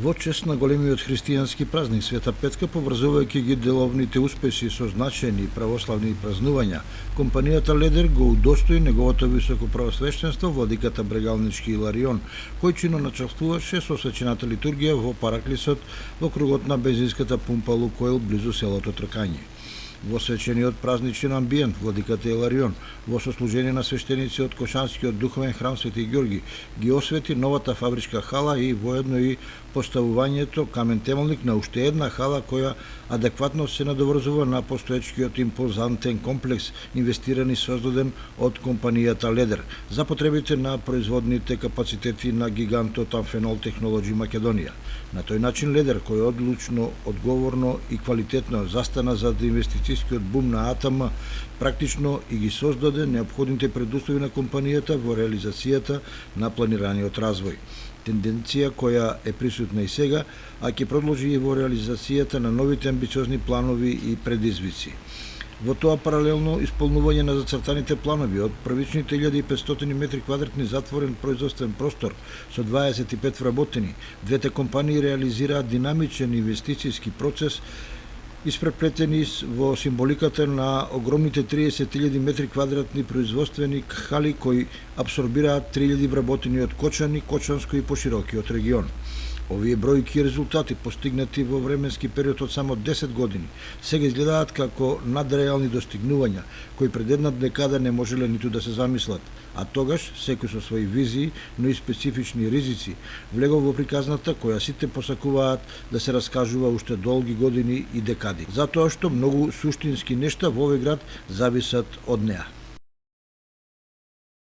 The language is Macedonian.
Во чест на големиот христијански празник Света Петка, поврзувајќи ги деловните успеси со значајни православни празнувања, компанијата Ледер го удостои неговото високо правосвещенство владиката Брегалнички Иларион, кој чинно начествуваше со свечената литургија во Параклисот во кругот на бензинската пумпа Лукойл близу селото Тркање. Во свечениот празничен амбиент, владиката Иларион, во сослужение на свештеници од Кошанскиот духовен храм Свети Ѓорги, ги освети новата фабричка хала и воедно и поставувањето камен темелник на уште една хала која адекватно се надоврзува на постоечкиот импозантен комплекс инвестиран и создаден од компанијата Ледер за потребите на производните капацитети на гигантот Амфенол Технолоджи Македонија. На тој начин Ледер, кој одлучно, одговорно и квалитетно застана зад инвестицијскиот бум на АТМ, практично и ги создаде неопходните предуслови на компанијата во реализацијата на планираниот развој. Тенденција која е присутна и сега, а ќе продолжи и во реализацијата на новите амбициозни планови и предизвици. Во тоа паралелно исполнување на зацртаните планови од првичните 1500 метри квадратни затворен производствен простор со 25 вработени, двете компании реализираат динамичен инвестицијски процес испреплетени во символиката на огромните 30.000 метри квадратни производствени хали кои абсорбираат 3.000 вработени од Кочани, Кочанско и поширокиот регион. Овие бројки и резултати постигнати во временски период од само 10 години сега изгледаат како надреални достигнувања кои пред една декада не можеле ниту да се замислат, а тогаш секој со своји визии, но и специфични ризици влегол во приказната која сите посакуваат да се раскажува уште долги години и декади, затоа што многу суштински нешта во овој град зависат од неа.